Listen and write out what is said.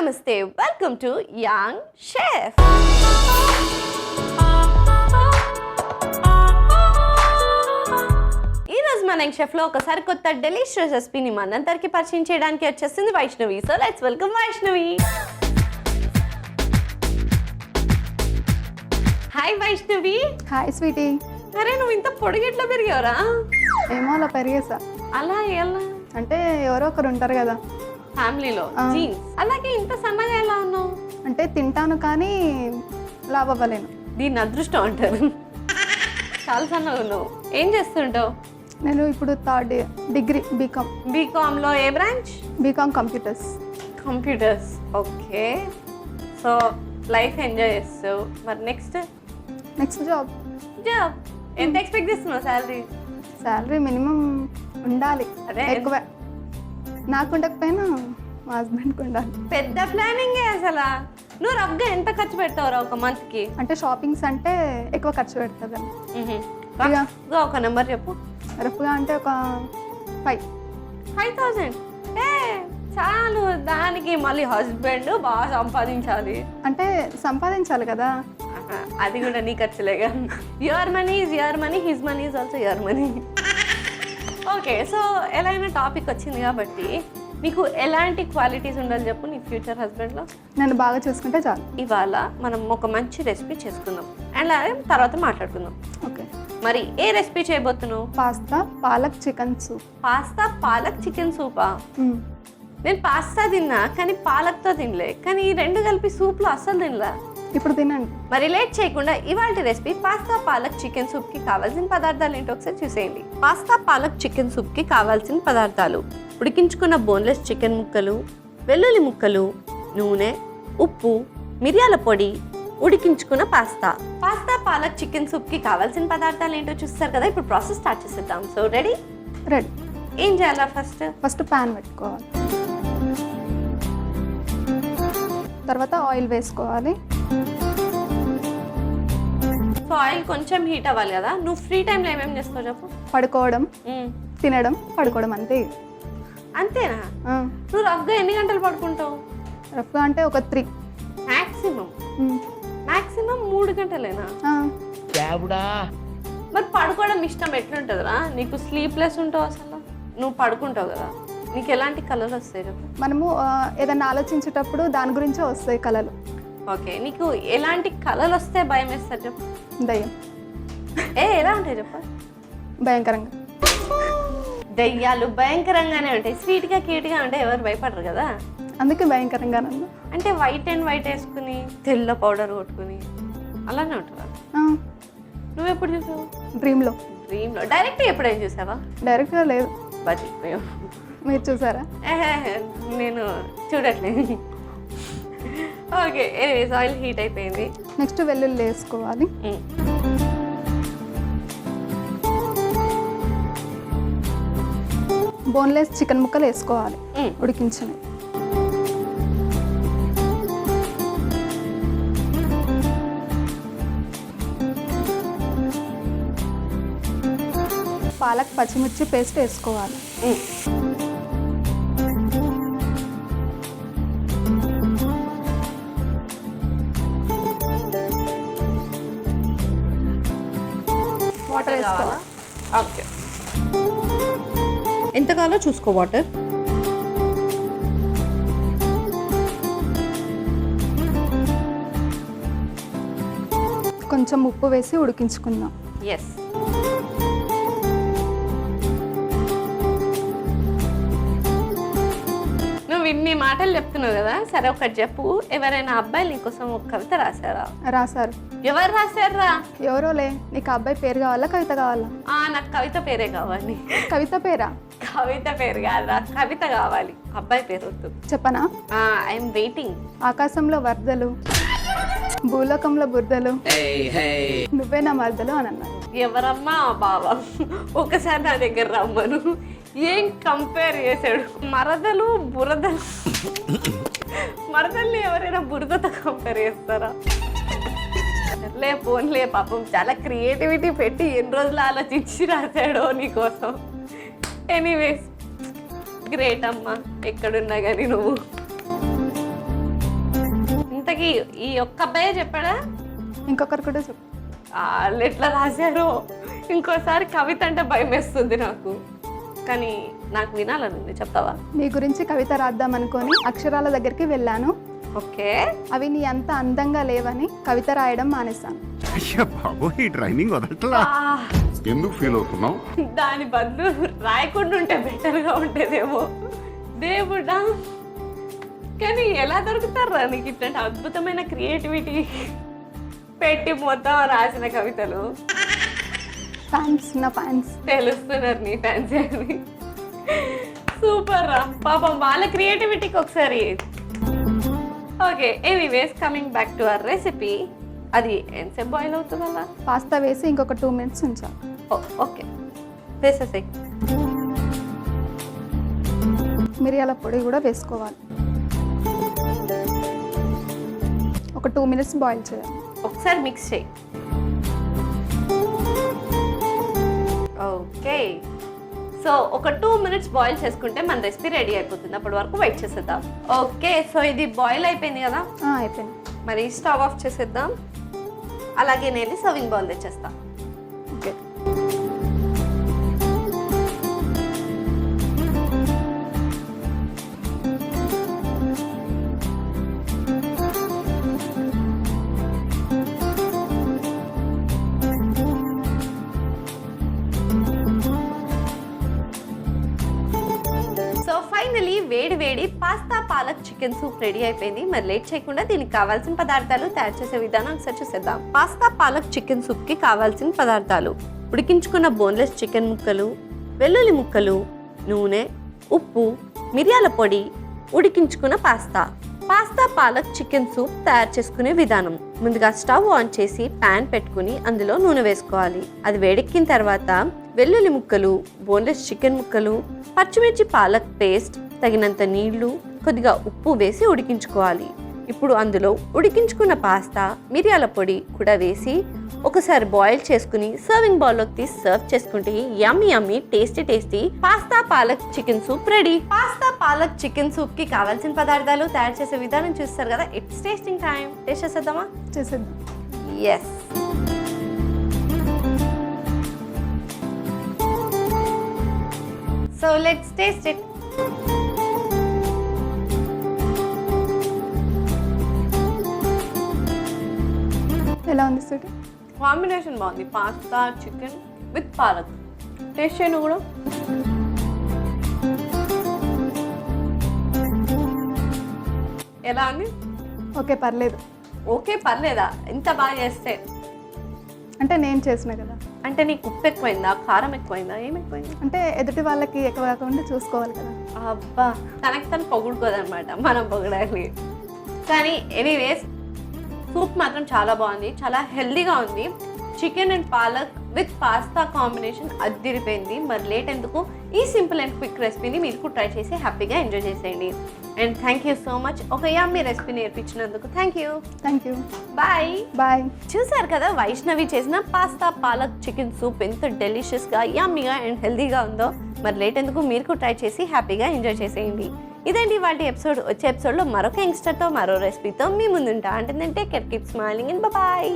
నమస్తే welcome to young chef. ఈరోజు మన యంగ్ షెఫ్లో ఒకసారి కొత్త డెలిషియస్ రెసిపీని మనందరికీ పరిచయం చేయడానికి వచ్చేసింది Vaishnavi. So let's welcome Vaishnavi. Hi Vaishnavi. Hi sweetie. అరే నువ్వు ఇంత పొడిగెట్లా పెరిగావరా? ఏమో అలా పెరిగేసా. అలా ఎలా అంటే ఎవరో ఒకరు ఉంటారు కదా ఫ్యామిలీలో జీన్స్. అలాగే ఇంత సన్నగా ఎలా ఉన్నావు? అంటే తింటాను కానీ లావ్ అవ్వలేను. దీన్ని అదృష్టం అంటారు. చాలా సన్నగా ఉన్నావు. ఏం చేస్తుంటావు? నేను ఇప్పుడు థర్డ్ డిగ్రీ బీకామ్. బీకామ్లో ఏ branch? BCom computers. Computers. Okay. So life enjoy చేస్తావు. మరి నెక్స్ట్ జాబ్. జాబ్ ఎంత ఎక్స్పెక్ట్ చేస్తున్నావు శాలరీ? శాలరీ మినిమం ఉండాలి. అదే ఎక్కువ నాకు ఉండకపోయినా మా హస్బెండ్కి ఉండాలి. పెద్ద ప్లానింగే అసలు. నువ్వు రఫ్గా ఎంత ఖర్చు పెడతావురా ఒక మంత్కి? అంటే షాపింగ్స్ అంటే ఎక్కువ ఖర్చు పెడుతుందండి. ఒక నెంబర్ చెప్పు. రఫ్గా అంటే ఒక 5,000. ఏ చాలు. దానికి మళ్ళీ హస్బెండ్ బాగా సంపాదించాలి. అంటే సంపాదించాలి కదా. అది కూడా నీ ఖర్చులేగా. Your money is your money, his money is also your money. Okay. So ఎలా అయినా టాపిక్ వచ్చింది కాబట్టి నీకు ఎలాంటి క్వాలిటీస్ ఉండాలి చెప్పు నీ ఫ్యూచర్ హస్బెండ్లో? నన్ను బాగా చూసుకుంటే చాలు. ఇవాళ మనం ఒక మంచి రెసిపీ చేసుకుందాం అండ్ అలాగే తర్వాత మాట్లాడుకుందాం. ఓకే. మరి ఏ రెసిపీ చేయబోతున్నావు? Pasta palak chicken soup. Pasta palak chicken సూపా? నేను పాస్తా తిన్నా కానీ పాలక్తో తినలే. కానీ ఈ రెండు కలిపి సూప్లో అస్సలు తినలా. ఇప్పుడు తినండి. మరి లేట్ చేయకుండా ఇవాళ రెసిపీ పాస్తా పాలక్ చికెన్ సూప్కి కావాల్సిన పదార్థాలు ఏంటో ఒకసారి చూసేయండి. పాస్తా పాలక్ చికెన్ సూప్కి కావాల్సిన పదార్థాలు: ఉడికించుకున్న బోన్లెస్ చికెన్ ముక్కలు, వెల్లుల్లి ముక్కలు, నూనె, ఉప్పు, మిరియాల పొడి, ఉడికించుకున్న పాస్తా. పాస్తా పాలక్ చికెన్ సూప్కి కావాల్సిన పదార్థాలు ఏంటో చూస్తారు కదా. ఇప్పుడు ప్రాసెస్ స్టార్ట్ చేసేద్దాం. So ready? ఏం చేయాలా? ఫస్ట్ ప్యాన్ పెట్టుకోవాలి. తర్వాత ఆయిల్ వేసుకోవాలి. సో ఆయిల్ కొంచెం హీట్ అవ్వాలి కదా. నువ్వు ఫ్రీ టైంలో ఏమేమి చేస్తావు చెప్పు? పడుకోవడం, తినడం, పడుకోవడం. అంతే. అంతేనా? నువ్వు రఫ్గా ఎన్ని గంటలు పడుకుంటావు? రఫ్గా అంటే ఒక 3. మ్యాక్సిమం 3 గంటలేనా? మరి పడుకోవడం ఇష్టం ఎట్లుంటుందిరా నీకు? స్లీప్లెస్ ఉంటావు అసలు. నువ్వు పడుకుంటావు కదా, నీకు ఎలాంటి కళలు వస్తాయి చెప్పు? మనము ఏదైనా ఆలోచించేటప్పుడు దాని గురించే వస్తాయి కళలు. ఓకే. నీకు ఎలాంటి కళలు వస్తే భయం వేస్తారు చెప్పు? దయ్యం. ఎలా ఉంటాయి చెప్పు? భయంకరంగా. దయ్యాలు భయంకరంగానే ఉంటాయి. స్వీట్గా క్యూట్గా ఉంటాయి, ఎవరు భయపడరు కదా. అందుకే భయంకరంగా నన్ను. అంటే వైట్ అండ్ వైట్ వేసుకుని తెల్ల పౌడర్ కొట్టుకుని అలానే ఉంటుందా? నువ్వు ఎప్పుడు చూసావు? డ్రీమ్లో. డైరెక్ట్గా ఎప్పుడైనా చూసావా? డైరెక్ట్గా లేదు. బతికిపోయావు. మీరు చూసారా? నేను చూడట్లేదు. ఓకే. ఆయిల్ హీట్ అయిపోయింది. నెక్స్ట్ వెల్లుల్లి వేసుకోవాలి. బోన్లెస్ చికెన్ ముక్కలు వేసుకోవాలి ఉడికించినవి. పాలక్ పచ్చిమిర్చి పేస్ట్ వేసుకోవాలి. వాటర్ వేసుకోవాలి. ఓకే. ఎంత కావాలో చూసుకో వాటర్. కొంచెం ఉప్పు వేసి ఉడికించుకుందాం. ఎస్. నువ్వు ఇన్ని మాటలు చెప్తున్నావు కదా, సరే ఒకటి చెప్పు. ఎవరైనా అబ్బాయిలు నీకోసం ఒక కవిత రాశారా? రాశారు. ఎవరు రాశారా? ఎవరోలే. నీకు అబ్బాయి పేరు కావాలా కవిత కావాలా? నాకు కవిత పేరే కావాలి. కవిత పేరా? కవిత పేరు కాదా, కవిత కావాలి. అబ్బాయి పేరు వద్దు. చెప్పనా? I'm waiting. ఆకాశంలో వరదలు, భూలోకంలో బురదలు, నువ్వే నా మరదలు అని అన్నారు. ఎవరమ్మా బావ? ఒకసారి నా దగ్గర రమ్మను. ఏం కంపేర్ చేశాడు? మరదలు బురదలు. మరదల్ని ఎవరైనా బురదతో కంపేర్ చేస్తారా? లే పోన్లే, పాపం చాలా క్రియేటివిటీ పెట్టి ఎన్ని రోజులు ఆలోచించి రాశాడో నీకోసం. ఎనీవేస్ గ్రేట్ అమ్మా, ఎక్కడున్నా కానీ నువ్వు. ఇంతకీ ఈ ఒక్క అబ్బాయే చెప్పాడా? ఇంకొకరు కూడా చెప్పు. వాళ్ళు ఎట్లా రాశారో ఇంకోసారి కవిత అంటే భయం వేస్తుంది నాకు, కానీ నాకు వినాలని చెప్తావా? నీ గురించి కవిత రాద్దాం అనుకొని అక్షరాల దగ్గరికి వెళ్ళాను. ఓకే. అవి నీ అంత అందంగా లేవని కవిత రాయడం మానేశాను. అయ్యా బాబు, ఈ ట్రైనింగ్ వదలట్లా. ఎందుకు ఫీల్ అవుతున్నావు? దాని బదులు రాయకుండా ఉంటే బెటర్గా ఉండేదేమో దేవుడా. కానీ ఎలా దొరుకుతారా నీకు ఇట్లాంటి అద్భుతమైన క్రియేటివిటీ పెట్టి మొత్తం రాసిన కవితలు? ఫ్యాన్స్, నా ఫ్యాన్స్ తెలుస్తున్నారు నీ ఫ్యాన్స్ అని. సూపర్ రా పాపం, వాళ్ళ క్రియేటివిటీకి ఒకసారి. Okay, anyways coming back to our recipe. అది ఎంతసేపు బాయిల్ అవుతుంది అలా? పాస్తా వేసి ఇంకొక 2 minutes ఉంచాలి. ఓకే, వేసేసాయి. మిరియాల పొడి కూడా వేసుకోవాలి. ఒక 2 minutes బాయిల్ చేయాలి. ఒకసారి మిక్స్ చేయి. ఓకే, సో ఒక 2 minutes బాయిల్ చేసుకుంటే మన రెసిపీ రెడీ అయిపోతుంది. అప్పటి వరకు వెయిట్ చేసేద్దాం. ఓకే, సో ఇది బాయిల్ అయిపోయింది కదా, అయిపోయింది. మరి స్టవ్ ఆఫ్ చేసేద్దాం. అలాగే నేను సర్వింగ్ బౌల్ తెచ్చేస్తా. ఓకే, ఫైనలీ వేడి వేడి pasta palak chicken soup ready అయిపోయింది. మరి లేట్ చేయకుండా దీనికి కావాల్సిన పదార్థాలు తయారు చేసే విధానం ఒకసారి చూసేద్దాం. పాస్తా పాలక్ చికెన్ సూప్ కి కావాల్సిన పదార్థాలు: ఉడికించుకున్న బోన్లెస్ చికెన్ ముక్కలు, వెల్లుల్లి ముక్కలు, నూనె, ఉప్పు, మిరియాల పొడి, ఉడికించుకున్న pasta. Pasta palak chicken soup తయారు చేసుకునే విధానం: ముందుగా స్టవ్ ఆన్ చేసి ప్యాన్ పెట్టుకుని అందులో నూనె వేసుకోవాలి. అది వేడెక్కిన తర్వాత వెల్లుల్లి ముక్కలు, బోన్లెస్ చికెన్ ముక్కలు, పచ్చిమిర్చి పాలక్ పేస్ట్, తగినంత నీళ్లు, కొద్దిగా ఉప్పు వేసి ఉడికించుకోవాలి. ఇప్పుడు అందులో ఉడికించుకున్న పాస్తా, మిరియాల పొడి కూడా వేసి ఒకసారి బాయిల్ చేసుకుని సర్వింగ్ బౌల్లోకి తీసి సర్వ్ చేసుకుంటే yummy yummy tasty tasty pasta palak chicken soup ready. Pasta palak chicken soup కి కావాల్సిన పదార్థాలు తయారు చేసే విధానం చూస్తారు కదా. It's tasting time. టేస్ట్ చేసేద్దామా? చేసేద్దాం. Yes, so let's taste it. ఎలా ఉంది స్వీట్? కాంబినేషన్ బాగుంది, pasta chicken with palak. Taste చేయను కూడా. ఎలా ఉంది? ఓకే, పర్లేదు. ఓకే పర్లేదా? ఇంత బాగా చేస్తే అంటే నేను చేసిన కదా. అంటే నీకు ఉప్పు ఎక్కువైందా, కారం ఎక్కువైందా, ఏం ఎక్కువైంది? అంటే ఎదుటి వాళ్ళకి ఎక్కువ కాకుండా చూసుకోవాలి కదా. అబ్బా, తనకి తను పొగుడుకోదనమాట, మనం పొగడాలి. కానీ ఎనీవేస్ సూప్ మాత్రం చాలా బాగుంది, చాలా హెల్దీగా ఉంది. Chicken and palak with pasta combination అద్దిరిపోయింది. మరి లేట్ ఎందుకు, ఈ సింపుల్ అండ్ క్విక్ రెసిపీని మీరు ట్రై చేసి హ్యాపీగా ఎంజాయ్ చేసేయండి. And thank you so much ఒక యమ్మీ రెసిపీ నేర్పించినందుకు. Thank you. Bye bye. చూసారు కదా వైష్ణవి చేసిన పాస్తా పాలక్ చికెన్ సూప్ ఎంత డెలిషియస్గా, యమ్మీగా అండ్ హెల్దీగా ఉందో. మరి లేట్ ఎందుకు, మీరు ట్రై చేసి హ్యాపీగా ఎంజాయ్ చేసేయండి. ఇదండి వాటి ఎపిసోడ్. వచ్చే ఎపిసోడ్లో మరొక యంగ్స్టర్తో మరో రెసిపీతో మీ ముందుంటా. అంటే take care, keep smiling and bye.